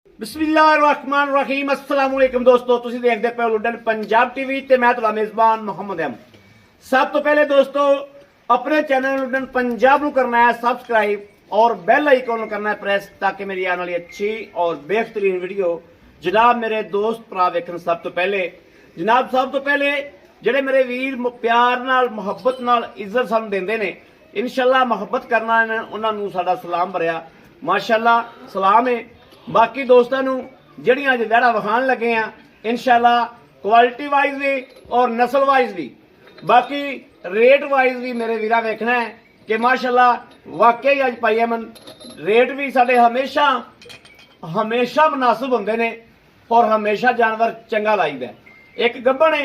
बिस्मिल्लाहिर्रहमानिर्रहीम अस्सलाम वालेकुम दोस्तों, ਤੁਸੀਂ ਦੇਖਦੇ ਪਏ ਹੋ ਲੁੱਡਨ ਪੰਜਾਬ ਟੀਵੀ ਤੇ ਮੈਂ ਤੁਹਾਡਾ ਮੇਜ਼ਬਾਨ ਮੁਹੰਮਦ ਅਹਿਮਦ। ਸਭ ਤੋਂ ਪਹਿਲੇ ਦੋਸਤੋ अपने चैनल लुडन पंजाब ਨੂੰ करना है सब्सक्राइब और बेल आइकन करना है प्रेस ताकि मेरी आने वाली अच्छी और बेहतरीन वीडियो जनाब मेरे दोस्त भरा वेखन। सब तो पहले ਜਿਹੜੇ ਮੇਰੇ ਵੀਰ ਪਿਆਰ ਨਾਲ ਮੁਹੱਬਤ ਨਾਲ ਇੱਜ਼ਤ ਸਾਨੂੰ ਦਿੰਦੇ ਨੇ, ਇਨਸ਼ਾਅੱਲਾ ਮੁਹੱਬਤ ਕਰਨਾ ਉਹਨਾਂ ਨੂੰ ਸਾਡਾ ਸਲਾਮ ਭਰਿਆ ਮਾਸ਼ਾਅੱਲਾ ਸਲਾਮ ਹੈ। ਬਾਕੀ ਦੋਸਤਾਂ ਨੂੰ ਜਿਹੜੀਆਂ ਅੱਜ ਵਿਹੜਾ ਵਿਖਾਣ ਲੱਗੇ ਆ ਇਨਸ਼ਾਅੱਲਾ ਕੁਆਲਿਟੀ ਵਾਈਜ਼ ਵੀ ਔਰ ਨਸਲ ਵਾਈਜ਼ ਵੀ ਬਾਕੀ रेट वाइज भी मेरे वीरा वेखना है कि माशाअल्लाह वाकई अज भाई अमन रेट भी साडे हमेशा मुनासिब होंदे ने और हमेशा जानवर चंगा लाईदा। एक गब्बन है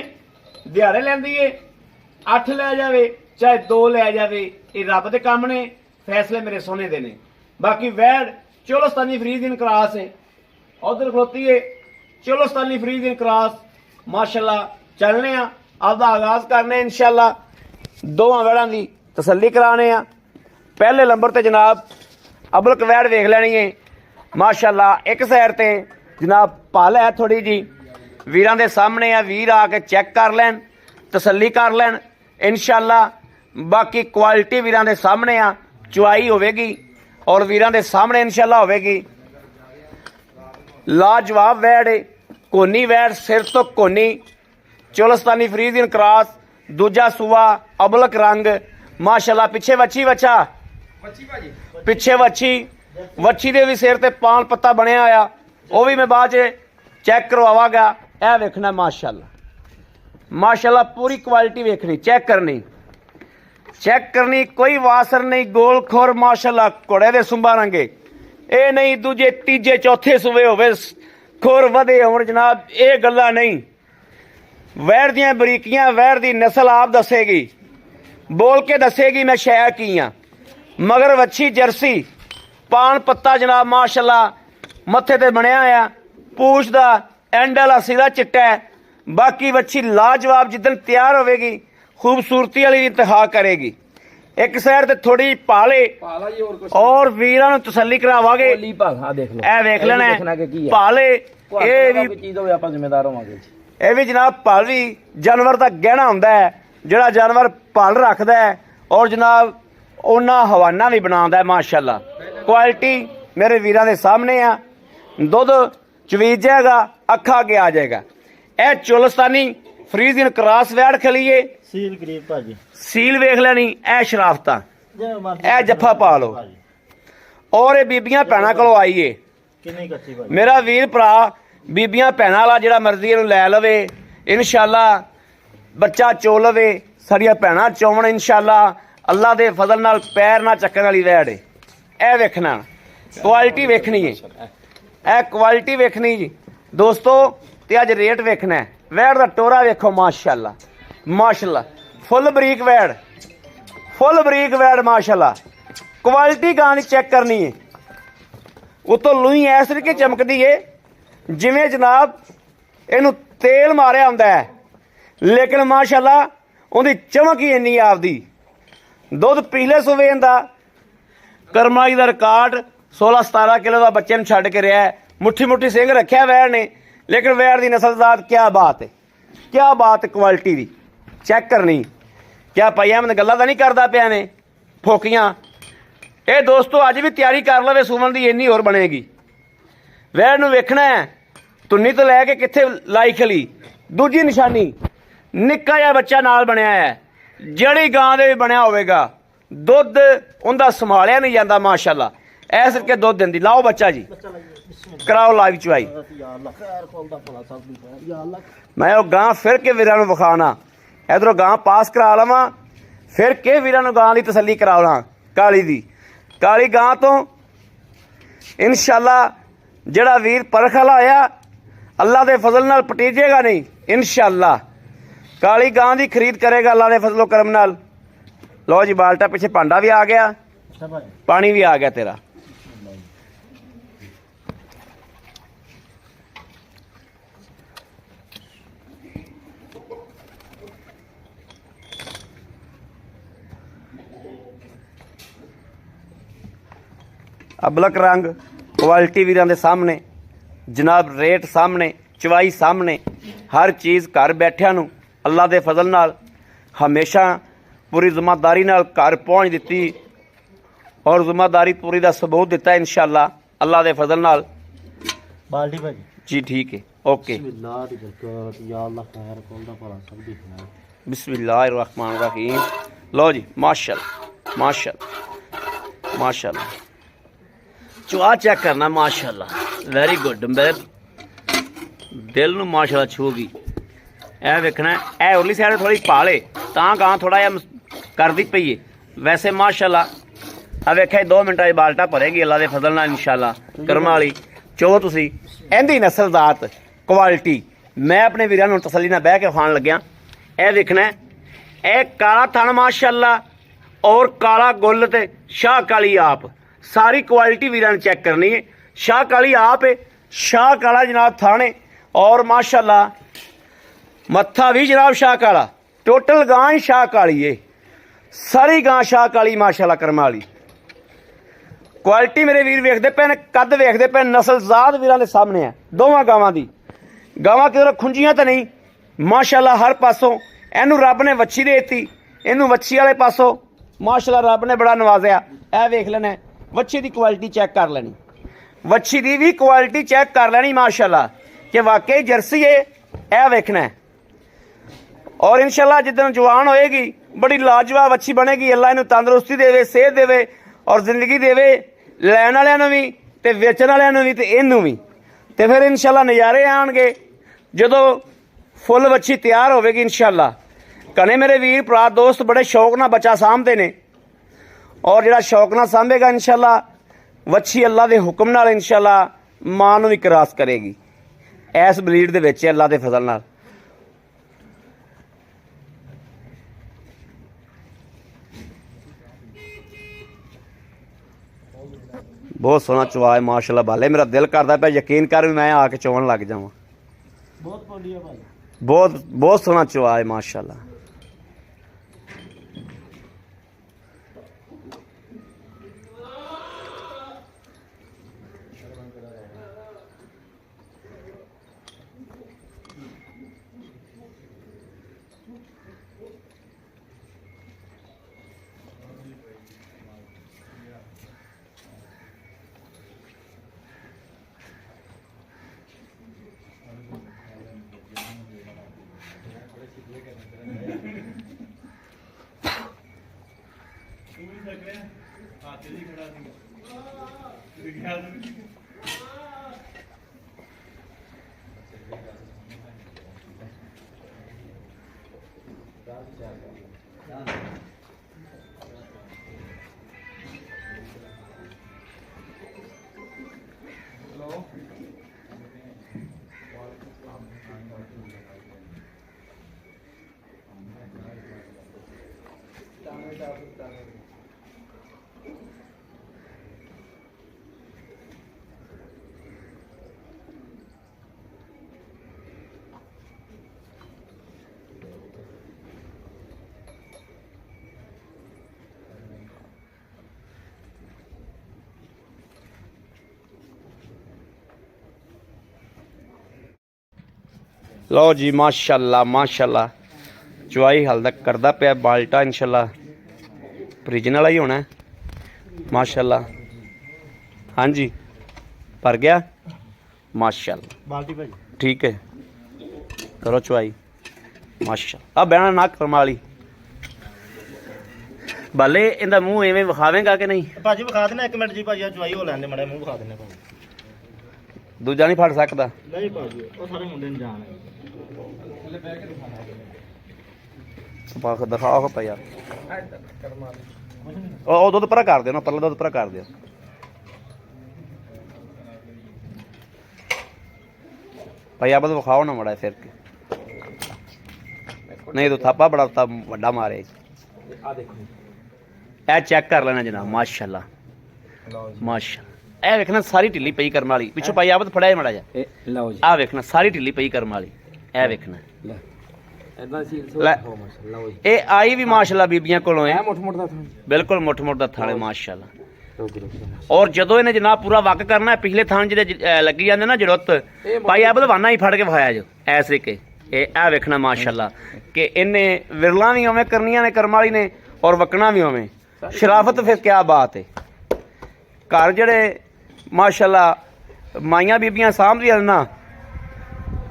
दिहाड़े लैंदी है 8 लै जावे चाहे 2 लै जावे, ये रब दे काम ने, फैसले मेरे सोने दे ने। बाकी वैड़ चोलस्तानी फ्रीजियन क्रॉस है, उधर खलोती है चोलस्तानी फ्रीजियन क्रॉस माशाअल्लाह। चलने आपका आगाज करने इंशाअल्लाह दोवां वैड़ां दी तसल्ली कराने आ। पहले नंबर ते जनाब अबलक वैड़ वेख लैनी है माशाअल्लाह। एक साइड ते जनाब पल है थोड़ी जी वीरां दे सामने आ, वीर आके चेक कर लैन तसल्ली कर लैन इंशाअल्लाह। बाकी क्वालिटी वीरां दे सामने आ, चुआई होवेगी और वीरां दे सामने इंशाअल्लाह होवेगी। लाजवाब वैड़ है, कोनी वैड़ सिर तो कोनी, चोलस्तानी फ्रीजियन क्रॉस, दूजा सुआ अबलक रंग माशाअल्लाह। पिछे वच्छी वच्छा पिछे वच्छी दे भी सिर ते पान पत्ता बनया आया, वह भी मैं बाद चेक करवावागा। यह वेखना माशाअल्लाह पूरी क्वालिटी वेखनी, चेक करनी कोई वासर नहीं, गोल खोर माशाअल्लाह। घोड़े दे सुंबा रंगे ये नहीं दूजे तीजे चौथे सुबे होवे खोर वधे होण जनाब, ये गल्लां नहीं। वैर दियां बरीकियां वैर दी नस्ल आप दसेगी, बोल के दसेगी मैं शै की हाँ। मगर वच्छी जर्सी पान पत्ता जनाब माशाअल्लाह मत्थे ते बनया आ, पूछ दा एंड वाला सिरा चिट्टा है। बाकी वच्छी लाजवाब जिदन तैयार होवेगी खूबसूरती वाली इंतहा करेगी। एक साइड ते थोड़ी पाले और वीरां नूं तसल्ली करावांगे। ए वेख लेना पाले ये भी जनाब पल भी जानवर का गहना होंदा है, जिहड़ा जानवर पल रखदा है और जनाब उन्ना हवाना भी बनांदा है माशाअल्लाह। क्वालिटी मेरे वीरां दे सामने आ, दुध चवीज जाएगा अखा अगे आ जाएगा। यह चोलस्तानी फ्रीजियन क्रॉस वैड़ खलीए सील वेख लैनी, ए शराफता ए जफा पा लो और ये बीबियां भैणां कोलों आई है। मेरा वीर भरा बीबियां भैणां वाला जिहड़ा मर्जी इहनूं लै लवे इंशाअल्लाह, बच्चा चो लवे साडियां भैणां चोवन इंशाअल्लाह। अल्लाह दे फजल नाल पैर ना चक्कण वाली वैड़ है। ए वेखना क्वालिटी वेखनी है, ए क्वालिटी वेखनी जी दोस्तों। ते अज रेट वेखना है, वैड़ दा टोरा वेखो माशाअल्लाह फुल बरीक वैड़ माशाअल्लाह। क्वालिटी गां दी चेक करनी है, उतों लूई ऐस तरीके चमकदी है जिवें जनाब इनू तेल मारिया हुंदा है, लेकिन माशाअल्लाह उहदी चमक ही इन्नी आपदी। दुध पिछले सूबे दा करमाई दा रिकॉर्ड 16-17 किलो का बच्चे नूं छड्ड के रहा है। मुट्ठी सिंह रखिया वैड़ ने, लेकिन वैड़ की नस्लजात क्या बात है क्वालिटी दी चेक करनी। क्या भाई अहमद गल्लां तां नहीं करदा पिया ने फोकियां। ये दोस्तों अज भी तैयारी कर लवे सूवन दी इन्नी होर बनेगी। वैड़ नूं वेखना है तुन्नी तो लैके कित्थे लाई खली। दूजी निशानी निक्का जिहा बच्चा नाल बनया है, जड़ी गां दे भी बनया होवेगा, दुध उहदा संभालिया नहीं जाता माशाअल्लाह। ऐस करके दुध दिंदी। लाओ बच्चा जी कराओ लाइव चुआई। मैं वो गां फिर के वीरां नूं विखाना, इधरों गां पास करा लवां फिर के वीरां नूं गां दी तसल्ली करावां। काली गां तो इंशाअल्लाह जिहड़ा वीर परख वाला होया अल्लाह दे फजल नाल पटीजेगा नहीं इंशाअल्लाह। काली गां दी खरीद करेगा अल्लाह दे फजलो करम नाल। लो जी बाल्टा पिछे भांडा भी आ गया, पानी भी आ गया तेरा। अबलक रंग क्वालिटी वीरां दे सामने जनाब रेट सामने, चवाई सामने, हर चीज़ घर बैठिया नूं अल्लाह दे फजल नाल हमेशा पूरी जिम्मेदारी नाल घर पहुँच दिती और जिम्मेदारी पूरी का सबूत दिता है इंशाअल्लाह अल्लाह दे फजल नाल। बाल्टी भाजी जी ठीक है, ओके। बिस्मिल्लाहिर्रहमानिर्रहीम। लो जी, माशाअल्लाह माशाअल्लाह माशाअल्लाह, चुआ चेक करना माशाअल्लाह, वेरी गुड, मेरे दिल नूं माशाअल्लाह छूगी। ए वेखना ए उरली साइड थोड़ी पाले तां गां थोड़ा जिहा करदी पई है, वैसे माशाअल्लाह आ वेख्या 2 मिनटां च बाल्टा भरेगी अल्लाह दे फजल नाल इंशाअल्लाह। कर्मा वाली चो तुसी इहदी नस्लदात क्वालिटी मैं अपने वीरां नूं तसल्ली नाल बह के खाण लग्या। ए देखना ए काला थन माशाअल्लाह और काला गुल ते शाह काली आप, सारी क्वालिटी वीरां ने चेक करनी है। शाह काली आप है, शाह काला जनाब थाने और माशाअल्लाह मत्था भी जनाब शाह काला, टोटल गां ही शाह काली है, सारी गां शाह काली माशाअल्लाह कर्मा वाली। क्वालिटी मेरे वीर वेखते पे ने, कद वेखते पे, नस्ल जात वीरां दे सामने है दोवां गावां दी। गावां किधरों खुंजियां तो नहीं माशाअल्लाह, हर पासों इनू रब ने वच्छी देती, इनू वच्छी वाले पासों माशाअल्लाह रब ने बड़ा नवाजिया। ए वेख लेना वच्छी की क्वालिटी चेक कर लेनी, वच्छी की भी क्वालिटी चेक कर लेनी माशाअल्लाह कि वाकई जर्सी है। ए वेखना है और इंशाअल्लाह जिदन जवान होएगी बड़ी लाजवाब वच्छी बनेगी। अल्लाह इनू तंदुरुस्ती देवे, सेहत देवे और जिंदगी देवे, लैन वालियां भी ते वेचण वालियां भी ते इनू भी। ते फिर इंशाअल्लाह नज़ारे आउणगे जदों फुल वच्छी तैयार होवेगी इंशाअल्लाह। कने मेरे वीर भरा दोस्त बड़े शौक नाल बच्चा सामभदे ने और जिहड़ा शौक नाल सामभेगा इंशाअल्लाह वच्छी अल्लाह दे हुक्म नाल इंशाअल्लाह मां नूं भी क्रॉस करेगी। इस ब्रीड दे विच अल्लाह दे फजल नाल बहुत सोहना चवा है माशाअल्लाह। बाले मेरा दिल करदा पिया यकीन कर भी मैं आके चोन लग जावां। बहुत बढ़िया भाई, बहुत बहुत सोहना चवा है माशाअल्लाह। लो जी माशाअल्लाह माशाअल्लाह, चवाई हाल तक करदा पिया बाल्टा इंशाअल्लाह प्रिजन वाला ही होना है माशाअल्लाह। हाँ जी भर गया माशाअल्लाह, बाल्टी भाजी ठीक है करो चवाई माशाअल्लाह। अब बहना ना कर्मा वाली बाले इनका मूँह इवें विखावेगा कि नहीं भाजी विखा देना, 1 मिनट जी भाजी चवाई हो लैंदे मड़ा मूँह विखा देना भाजी। दूजा नहीं फड़ सकता नहीं भाजी वो सारे मुंडे ने जान है। दिखाओ पा यार ਉਹ ਦੁੱਧ ਪਰਾ ਕਰ ਦਿਓ ਨਾ, ਪਰਲਾ ਦੁੱਧ ਪਰਾ ਕਰ ਦਿਓ। ਭਾਈ ਆਪ ਤੋਂ ਵਿਖਾਓ ਨਾ ਮੜਾ ਫਿਰ ਕੇ ਨਹੀਂ ਤਾਂ ਥਾਪਾ ਬੜਾ ਵੱਡਾ ਮਾਰੇ। ਆ ਦੇਖੋ ਇਹ ਚੈੱਕ ਕਰ ਲੈਣਾ ਜਨਾਬ ਮਾਸ਼ਾਅੱਲਾ ਮਾਸ਼ਾਅੱਲਾ। ਇਹ ਵੇਖਣਾ ਸਾਰੀ ਢਿੱਲੀ ਪਈ ਕਰਮ ਵਾਲੀ, ਪਿੱਛੋਂ ਭਾਈ ਆਪ ਫੜਾਇਆ ਮੜਾ ਜਾ। ਲਓ ਜੀ ਆ ਵੇਖਣਾ ਸਾਰੀ ਢਿੱਲੀ ਪਈ ਕਰਮ ਵਾਲੀ, ਇਹ ਵੇਖਣਾ ਇਹ ਆਈ ਵੀ ਮਾਸ਼ਾਅੱਲਾ ਬੀਬੀਆਂ ਕੋਲੋਂ ਹੈ। ਬਿਲਕੁਲ ਮੁੱਠ ਮੁੱਠ ਦਾ ਥਾਲੇ ਮਾਸ਼ਾਅੱਲਾ। ਔਰ ਜਦੋਂ ਇਹਨੇ ਜਨਾਬ ਪੂਰਾ ਵਕ ਕਰਨਾ ਪਿਛਲੇ ਥਾਂ ਜਿਹੜੇ ਲੱਗੀ ਜਾਂਦੇ ਨਾ ਜੜੁੱਤ ਭਾਈ ਆ ਬਲਵਾਨਾ ਹੀ ਫੜ ਕੇ ਵਿਖਾਇਆ ਜੋ ਐਸ ਤਰੀਕੇ ਇਹ ਵੇਖਣਾ ਮਾਸ਼ਾਅੱਲਾ ਕਿ ਇਹਨੇ ਵਿਰਲਾਂ ਵੀ ਉਵੇਂ ਕਰਨੀਆਂ ਨੇ ਕਰਮ ਵਾਲੀ ਨੇ ਔਰ ਵਕਣਾ ਵੀ ਉਵੇਂ ਸ਼ਰਾਫਤ ਫਿਰ ਕਿਆ ਬਾਤ ਹੈ ਘਰ ਜਿਹੜੇ ਮਾਸ਼ਾਅੱਲਾ ਮਾਈਆਂ ਬੀਬੀਆਂ ਸਾਂਭਦੀਆਂ ਨੇ ਨਾ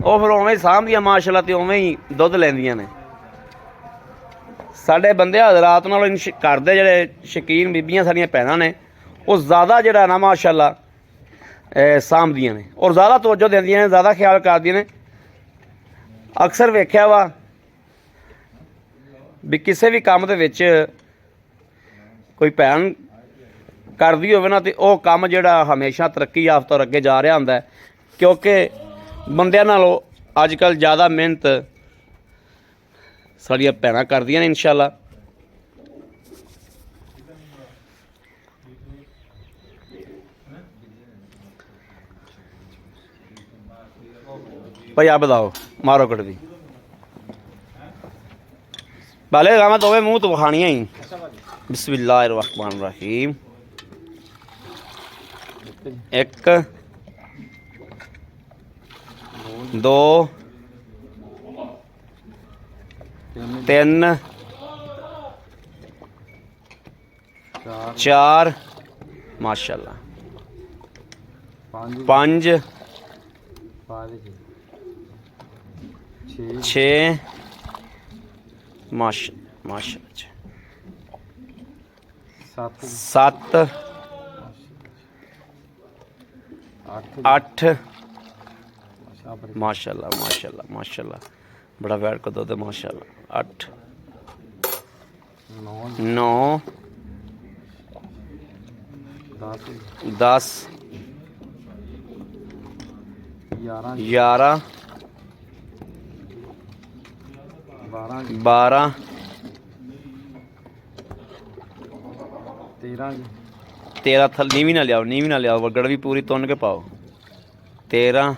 ਉਹ ਫਿਰ ਉਵੇਂ ਸਾਂਭਦੀਆਂ ਮਾਸ਼ਾਅੱਲਾ ਤੇ ਉਵੇਂ ਹੀ ਦੁੱਧ ਲੈਂਦੀਆਂ ਨੇ ਸਾਡੇ ਬੰਦੇ ਹਜ਼ਰਾਤ ਨਾਲੋਂ ਘਰ ਦੇ ਜਿਹੜੇ ਸ਼ੌਕੀਨ ਬੀਬੀਆਂ ਸਾਡੀਆਂ ਭੈਣਾਂ ਨੇ ਉਹ ਜ਼ਿਆਦਾ ਜਿਹੜਾ ਨਾ ਮਾਸ਼ਾਅੱਲਾ ਸਾਂਭਦੀਆਂ ਨੇ ਔਰ ਜ਼ਿਆਦਾ ਤਵੱਜੋ ਦਿੰਦੀਆਂ ਨੇ ਜ਼ਿਆਦਾ ਖਿਆਲ ਕਰਦੀਆਂ ਨੇ ਅਕਸਰ ਵੇਖਿਆ ਵਾ ਵੀ ਕਿਸੇ ਵੀ ਕੰਮ ਦੇ ਵਿੱਚ ਕੋਈ ਭੈਣ ਕਰਦੀ ਹੋਵੇ ਨਾ ਤੇ ਉਹ ਕੰਮ ਜਿਹੜਾ ਹਮੇਸ਼ਾ ਤਰੱਕੀ ਯਾਫਤਾ ਔਰ ਅੱਗੇ ਜਾ ਰਿਹਾ ਹੁੰਦਾ ਕਿਉਂਕਿ ਬੰਦਿਆਂ ਨਾਲੋਂ ਅੱਜ ਕੱਲ੍ਹ ਜ਼ਿਆਦਾ ਮਿਹਨਤ ਸਾਡੀਆਂ ਭੈਣਾਂ ਕਰਦੀਆਂ ਨੇ ਇਨਸ਼ਾਅੱਲਾ ਭਾਈ ਆ ਬਤਾਓ ਮਾਰੋ ਕੜਵੀ ਬਾਲੇ ਗਾਮਤ ਹੋਵੇ ਮੂੰਹ ਤੋਂ ਖਾਣੀਆਂ ਹੀ ਬਿਸਮਿल्लाह रहमान रहीम 1 2 3 4 माशाल्लाह 5 6 माशाल्लाह 7 8 माशाल्लाह माशाल्लाह माशाल्लाह बड़ा वैट को दो माशाल्लाह 8 9 10 11 12 13 थल नीवी ना लियाओ वगड़ भी पूरी तुन के पाओ 13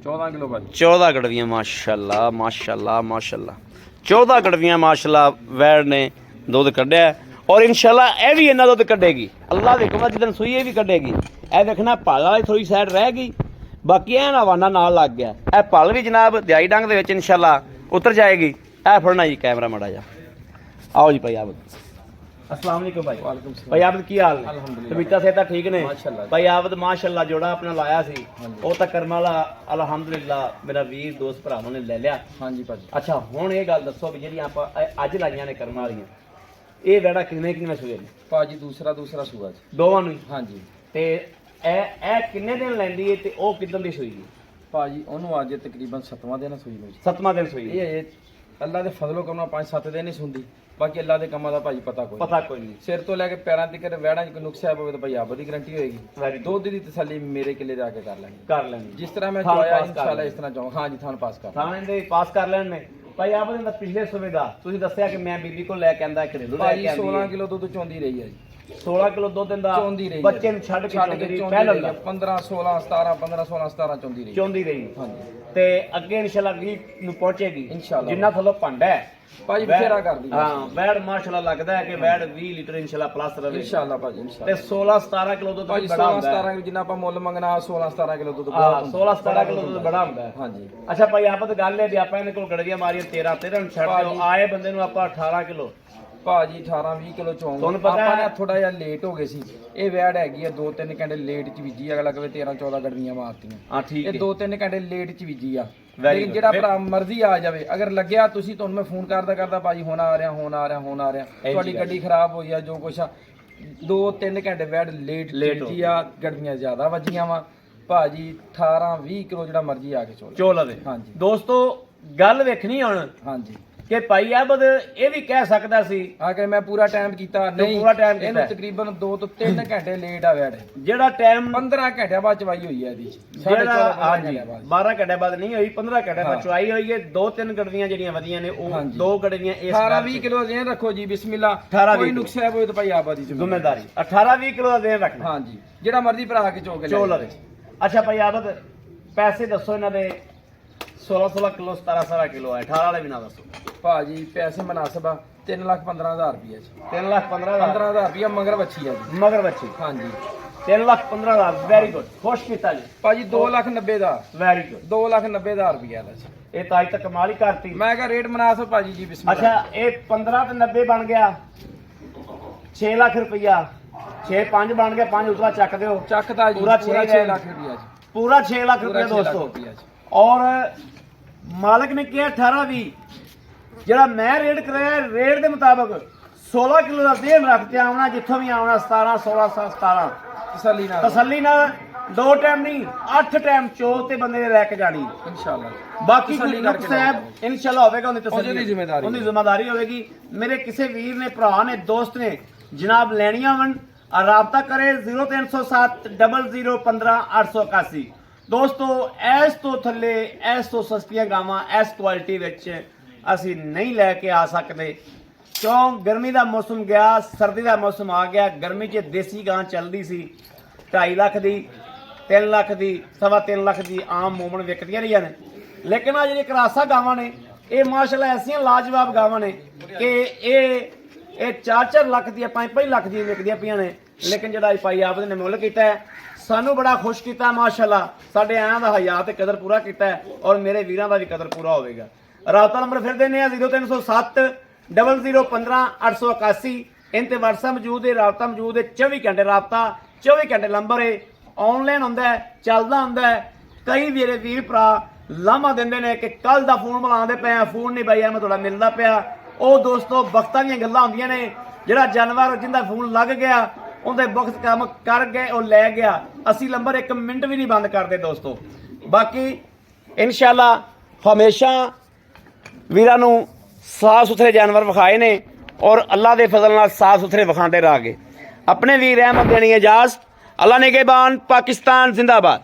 14 किलो 14 गड़वियाँ माशाल्लाह माशाल्लाह माशाल्लाह 14 गड़वियाँ माशाल्लाह वैड़ ने दुध कढ़िया और इंशाल्लाह यह भी इन्ना दुध कढ़ेगी अल्लाह देखा जिदन सुई ये भी कढ़ेगी ए देखना पल वाली थोड़ी साइड रह गई बाकी एन हवाना नाल लग गया ए पल भी जनाब दिहाई डंग दे विच इंशाल्लाह उतर जाएगी ए फड़ना जी कैमरा माड़ा जा आओ जी भाई आप अस्सलाम वालेकुम भाई वालेकुम सलाम भाई आप की हाल है तबीयत सेहत ठीक ने माशाल्लाह भाई आप माशाल्लाह जोड़ा अपना लाया सी ਉਹ ਤਾਂ ਕਰਮ ਵਾਲਾ ਅਲਹਮਦੁਲਿਲਾ ਮੇਰਾ ਵੀਰ ਦੋਸਤ ਭਰਾਵਾਂ ਨੇ ਲੈ ਲਿਆ ਹਾਂਜੀ ਭਾਜੀ ਅੱਛਾ ਹੁਣ ਇਹ ਗੱਲ ਦੱਸੋ ਵੀ ਜਿਹੜੀਆਂ ਆਪਾਂ ਅੱਜ ਲਾਈਆਂ ਨੇ ਕਰਮ ਵਾਲੀਆਂ ਇਹ ਵੜਾ ਕਿੰਨੇ ਸੂਏ ਨੇ ਭਾਜੀ ਦੂਸਰਾ ਸੂਆ ਦੋਵਾਂ ਨੂੰ ਹਾਂਜੀ ਤੇ ਇਹ ਕਿੰਨੇ ਦਿਨ ਲੈਂਦੀ ਏ ਤੇ ਉਹ ਕਿਦਾਂ ਦੀ ਸੂਈ ਭਾਜੀ ਉਹਨੂੰ ਅੱਜ ਤਕਰੀਬਨ 7ਵਾਂ ਦਿਨ ਸੂਈ ਹੋਈ 7ਵਾਂ ਦਿਨ ਸੂਈ ਇਹ ਅੱਲਾ ਦੇ ਫਜ਼ਲੋਂ ਕਰਨਾ 5-7 ਦਿਨ ਹੀ ਸੁੰਦੀ ਬਾਕੀ ਅੱਲਾ ਦੇ ਕੰਮਾਂ ਦਾ ਭਾਜੀ ਪਤਾ ਕੋਈ ਨਹੀਂ ਸਿਰ ਤੋਂ ਲੈ ਕੇ ਪੈਰਾਂ ਤੱਕ ਵੈੜਾਂ 'ਚ ਕੋਈ ਨੁਕਸਾ ਹੋਵੇ ਤਾਂ ਭਾਈ ਆਪ ਦੀ ਗਰੰਟੀ ਹੋਏਗੀ ਦੁੱਧ ਦੀ ਤਸੱਲੀ ਮੇਰੇ ਕਿਲੇ ਜਾ ਕੇ ਕਰ ਲੈਣੀ ਜਿਸ ਤਰ੍ਹਾਂ ਮੈਂ ਚਾਹਿਆ ਇਨਸ਼ਾਅੱਲਾ ਇਸ ਤਰ੍ਹਾਂ ਚਾਹਾਂ ਹਾਂਜੀ ਤੁਹਾਨੂੰ ਪਾਸ ਕਰ ਲੈਣ ਨੇ ਭਾਈ ਆਪ ਦੇ ਪਿਛਲੇ ਸਮੇਂ ਦਾ ਤੁਸੀਂ ਦੱਸਿਆ ਕਿ ਮੈਂ ਬੀਬੀ ਕੋਲ ਲੈ ਕੇ ਆਂਦਾ ਘਰੇਲੂ ਲੈ ਕੇ ਆਂਦੀ 16 ਕਿਲੋ ਦੁੱਧ ਚੋਂਦੀ ਰਹੀ ਹੈ ਜੀ 16 ਕਿਲੋ ਦੁੱਧ ਦਿੰਦਾ ਬੱਚੇ ਨੂੰ ਛੱਡ ਕੇ ਪਹਿਲਾਂ 15 16 17 15 16 17 ਚੋਂਦੀ ਰਹੀ ਹਾਂਜੀ ਤੇ ਅੱਗੇ ਇਨਸ਼ਾਅੱਲਾ ਅਗਲੀ ਨੂੰ ਪਹੁੰਚੇਗੀ ਜਿੰਨਾ ਥੱਲੋਂ ਭੰਡਾ ਹੈ ਭਾਜੀ ਬਥੇਰਾ ਕਰਦੀ ਹਾਂ ਵੈੜ ਮਾਸ਼ਾਅੱਲਾ ਲੱਗਦਾ ਹੈ ਕਿ ਵੈੜ 20 ਲੀਟਰ ਇਨਸ਼ਾਅੱਲਾ ਪਲੱਸ ਰਵੇ ਇਨਸ਼ਾਅੱਲਾ ਭਾਜੀ ਇਨਸ਼ਾਅੱਲਾ ਤੇ 16 17 ਕਿਲੋ ਦੁੱਧ ਬੜਾ ਹੁੰਦਾ ਹੈ 16 17 ਜਿੰਨਾ ਆਪਾਂ ਮੁੱਲ ਮੰਗਣਾ 16 17 ਕਿਲੋ ਦੁੱਧ ਬਹੁਤ 16 17 ਕਿਲੋ ਦੁੱਧ ਬੜਾ ਹੁੰਦਾ ਹੈ ਹਾਂਜੀ ਅੱਛਾ ਭਾਈ ਆਪਾਂ ਤਾਂ ਗੱਲ ਹੈ ਵੀ ਆਪਾਂ ਇਹਦੇ ਕੋਲ ਗੜਵੀਆਂ ਮਾਰੀਆਂ 13 ਨੂੰ ਛੱਡ ਦਿਓ ਆਏ ਬੰਦੇ ਨੂੰ ਆਪਾਂ 18 ਕਿਲੋ ਭਾਜੀ 18-20 ਕਿਲੋ ਚੋਂਗੇ ਆਪਾਂ ਨੇ ਥੋੜਾ ਜਿਹਾ ਲੇਟ ਹੋ ਗਏ ਸੀ ਇਹ ਵੈੜ ਹੈਗੀ ਆ 2-3 ਘੰਟੇ ਲੇਟ ਚ ਬੀਜੀ ਅਗਲਾ ਕਵੇ 13-14 ਗੜਵੀਆਂ ਮਾਰਤੀਆਂ ਹਾਂ ਠੀਕ ਇਹ 2-3 ਘੰਟੇ ਲੇਟ ਚ ਬੀਜੀ ਆ ਲੇਕਿਨ ਜਿਹੜਾ ਭਰਾ ਮਰਜ਼ੀ ਆ ਜਾਵੇ ਅਗਰ ਲੱਗਿਆ ਤੁਸੀਂ ਤੁਹਾਨੂੰ ਮੈਂ ਫੋਨ ਕਰਦਾ ਭਾਜੀ ਹੁਣ ਆ ਰਿਹਾ ਤੁਹਾਡੀ ਗੱਡੀ ਖਰਾਬ ਹੋਈ ਆ ਜੋ ਕੁਛ ਆ 2-3 ਘੰਟੇ ਵੈੜ ਲੇਟ ਬੀਜੀ ਆ ਗੜਵੀਆਂ ਜ਼ਿਆਦਾ ਵੱਜੀਆਂ ਵਾ ਭਾਜੀ 18-20 ਕਿਲੋ ਜਿਹੜਾ ਮਰਜ਼ੀ ਆ ਕੇ ਚੋਲਾ ਦੇ ਹਾਂਜੀ ਦੋਸਤੋ ਗੱਲ ਵੇਖਣੀ ਹੁਣ ਹਾਂਜੀ ਕਿ ਭਾਈ ਆਬਦ ਇਹ ਵੀ ਕਹਿ ਸਕਦਾ ਸੀ ਆ ਕਿ ਮੈਂ ਪੂਰਾ ਟਾਈਮ ਕੀਤਾ ਨਹੀਂ ਪੂਰਾ ਟਾਈਮ ਇਹਨੂੰ ਤਕਰੀਬਨ 2 ਤੋਂ 3 ਘੰਟੇ ਲੇਟ ਆ ਵੈੜ ਜਿਹੜਾ ਟਾਈਮ 15 ਘੰਟਿਆਂ ਬਾਅਦ ਚਵਾਈ ਹੋਈ ਹੈ ਇਹਦੀ ਜਿਹੜਾ ਹਾਂਜੀ 12 ਘੰਟੇ ਬਾਅਦ ਨਹੀਂ ਹੋਈ 15 ਘੰਟੇ ਬਾਅਦ ਚਵਾਈ ਹੋਈ ਹੈ 2-3 ਗੜਵੀਆਂ ਜਿਹੜੀਆਂ ਵਧੀਆਂ ਨੇ ਉਹ 2 ਗੜਵੀਆਂ ਇਸ 18-20 ਕਿਲੋ ਦੇ ਰੱਖੋ ਜੀ ਬਿਸਮਿਲ੍ਲਾ ਕੋਈ ਨੁਕਸਾ ਹੋਵੇ ਤਾਂ ਭਾਈ ਆਬਾਦੀ ਜ਼ਿੰਮੇਵਾਰੀ 18-20 ਕਿਲੋ ਦਾ ਦੇ ਰੱਖਣਾ ਹਾਂਜੀ ਜਿਹੜਾ ਮਰਜ਼ੀ ਭਰਾ ਕੇ ਚੋ ਲਵੇ ਅੱਛਾ ਭਾਈ ਆਬਦ ਪੈਸੇ ਦੱਸੋ ਇਹਨਾਂ ਦੇ 16 ਕਿਲੋ 17 ਕਿਲੋ ਹੈ 18 ਵਾਲੇ ਵੀ ਨਾ ਦੱਸੋ ਭਾਜੀ ਪੈਸੇ ਮੁਨਾਸਬ ਆ 3,15,000 ਰੁਪਏ ਜੀ 3,15,000 15,000 ਰੁਪਏ ਮਗਰ ਬੱਚੀ ਆ ਜੀ ਮਗਰ ਬੱਚੀ ਹਾਂਜੀ 3,15,000 ਵੈਰੀ ਗੁੱਡ ਖੁਸ਼ ਕੀਤਾ ਜੀ ਭਾਜੀ 2,90,000 ਦਾ ਵੈਰੀ ਗੁੱਡ 2,90,000 ਰੁਪਏ ਦਾ ਜੀ ਇਹ ਤਾਂ ਅੱਜ ਤੱਕ ਕਮਾਲ ਹੀ ਕਰਤੀ ਮੈਂ ਕਿਹਾ ਰੇਟ ਮੁਨਾਸਬ ਭਾਜੀ ਜੀ ਬਿਸਮਿਲ੍ਲਾ ਅੱਛਾ ਇਹ 15 ਤੇ 90 ਬਣ ਗਿਆ 6 ਲੱਖ ਰੁਪਈਆ 6 5 ਬਣ ਗਿਆ 5 ਉਤਲਾ ਚੱਕ ਦਿਓ ਚੱਕਦਾ ਜੀ ਪੂਰਾ 6 ਛੇ ਲੱਖ ਰੁਪਏ ਜੀ ਪੂਰਾ 6 ਲੱਖ ਪੂਰਾ ਰੁਪਇਆ 6 ਲੱਖ ਦੋਸਤੋ ਰੁਪਏ ਜੀ ਔਰ ਮਾਲਕ ਨੇ ਕਿਹਾ 18 20 ਜਿਹੜਾ ਮੈਂ ਰੇਟ ਕਰਾਇਆ ਰੇਟ ਦੇ ਮੁਤਾਬਕ 16 ਕਿਲੋ ਦਾ ਦੇਹ ਰੱਖ ਕੇ ਆਉਣਾ ਜਿੱਥੋਂ ਵੀ ਆਉਣਾ 17 16 17 ਤਸੱਲੀ ਨਾਲ ਤਸੱਲੀ ਨਾਲ 2 ਟਾਈਮ ਨਹੀਂ 8 ਟਾਈਮ ਚੋ ਤੇ ਬੰਦੇ ਨੇ ਲੈ ਕੇ ਜਾਣੀ ਇਨਸ਼ਾਅੱਲਾ ਬਾਕੀ ਤਸੱਲੀ ਕੋਈ ਕਰਕੇ ਨੁਕਸ ਸਾਹਿਬ ਇਨਸ਼ਾਅੱਲਾ ਹੋਵੇਗਾ ਉਹਦੀ ਤਸੱਲੀ ਉਹਦੀ ਜ਼ਿੰਮੇਵਾਰੀ ਉਹਦੀ ਜ਼ਿੰਮੇਵਾਰੀ ਹੋਵੇਗੀ ਮੇਰੇ ਕਿਸੇ ਵੀਰ ਨੇ ਭਰਾ ਨੇ ਦੋਸਤ ਨੇ ਜਨਾਬ ਲੈਣੀਆਂ ਵਨ ਰਾਬਤਾ ਕਰੇ 0307 00 15 881 ਦੋਸਤੋ ਇਸ ਤੋਂ ਥੱਲੇ ਇਸ ਤੋਂ ਸਸਤੀਆਂ ਗਾਵਾਂ ਇਸ ਕੁਆਲਿਟੀ ਵਿੱਚ ਅਸੀਂ ਨਹੀਂ ਲੈ ਕੇ ਆ ਸਕਦੇ ਕਿਉਂ ਗਰਮੀ ਦਾ ਮੌਸਮ ਗਿਆ ਸਰਦੀ ਦਾ ਮੌਸਮ ਆ ਗਿਆ ਗਰਮੀ 'ਚ ਦੇਸੀ ਗਾਂ ਚੱਲਦੀ ਸੀ 2.5 ਲੱਖ ਦੀ 3 ਲੱਖ ਦੀ 3.5 ਲੱਖ ਦੀ ਆਮ ਮੋਮਣ ਵਿਕਦੀਆਂ ਰਹੀਆਂ ਨੇ ਲੇਕਿਨ ਆ ਜਿਹੜੇ ਕਰਾਸਾ ਗਾਵਾਂ ਨੇ ਇਹ ਮਾਸ਼ਾਅੱਲਾ ਐਸੀਆਂ ਲਾਜਵਾਬ ਗਾਵਾਂ ਨੇ ਕਿ ਇਹ 4-4 ਲੱਖ ਦੀਆਂ 5-5 ਲੱਖ ਦੀਆਂ ਵਿਕਦੀਆਂ ਪਈਆਂ ਨੇ ਲੇਕਿਨ ਜਿਹੜਾ ਭਾਈ ਆਪ ਨੇ ਮੁੱਲ ਕੀਤਾ ਹੈ ਸਾਨੂੰ ਬੜਾ ਖੁਸ਼ ਕੀਤਾ ਮਾਸ਼ਾਅੱਲਾ ਸਾਡੇ ਆਇਆਂ ਦਾ ਹਯਾ ਤੇ ਕਦਰ ਪੂਰਾ ਕੀਤਾ ਹੈ ਔਰ ਮੇਰੇ ਵੀਰਾਂ ਦਾ ਵੀ ਕਦਰ ਪੂਰਾ ਹੋਵੇਗਾ ਰਾਬਤਾ ਨੰਬਰ ਫਿਰ ਦਿੰਦੇ ਆ 0307 00 15 881 ਇਨ ਤੇ WhatsApp ਮੌਜੂਦ ਹੈ ਰਾਬਤਾ ਮੌਜੂਦ ਹੈ 24 ਘੰਟੇ ਰਾਬਤਾ 24 ਘੰਟੇ ਨੰਬਰ ਹੈ ਆਨਲਾਈਨ ਹੁੰਦਾ ਹੈ ਚੱਲਦਾ ਹੁੰਦਾ ਹੈ ਕਈ ਮੇਰੇ ਵੀਰ ਭਰਾ ਲਾਮਾ ਦਿੰਦੇ ਨੇ ਕਿ ਕੱਲ ਦਾ ਫੋਨ ਮਿਲਾਉਂਦੇ ਪਏ ਆ ਫੋਨ ਨਹੀਂ ਬਾਈ ਮੈਂ ਤੁਹਾਡਾ ਮਿਲਦਾ ਪਿਆ ਉਹ ਦੋਸਤੋ ਵਕਤਾਂ ਦੀਆਂ ਗੱਲਾਂ ਹੁੰਦੀਆਂ ਨੇ ਜਿਹੜਾ ਜਾਨਵਰ ਜਿੰਦਾ ਫੋਨ ਲੱਗ ਗਿਆ ਉਹਦੇ ਵਕਤ ਕੰਮ ਕਰ ਗਏ ਉਹ ਲੈ ਗਿਆ ਅਸੀਂ ਨੰਬਰ 1 ਮਿੰਟ ਵੀ ਨਹੀਂ ਬੰਦ ਕਰਦੇ ਦੋਸਤੋ ਬਾਕੀ ਇਨਸ਼ਾਅੱਲਾ ਹਮੇਸ਼ਾ ਵੀਰਾਂ ਨੂੰ ਸਾਫ ਸੁਥਰੇ ਜਾਨਵਰ ਵਿਖਾਏ ਨੇ ਔਰ ਅੱਲਾ ਦੇ ਫਜ਼ਲ ਨਾਲ ਸਾਫ ਸੁਥਰੇ ਵਿਖਾਉਂਦੇ ਰਹਾਂਗੇ ਆਪਣੇ ਵੀਰ ਅਹਿਮਦ ਦੇਣੀ ਇਜਾਜ਼ਤ ਅੱਲਾ ਨਿਗਹਿਬਾਨ ਪਾਕਿस्तान जिंदाबाद।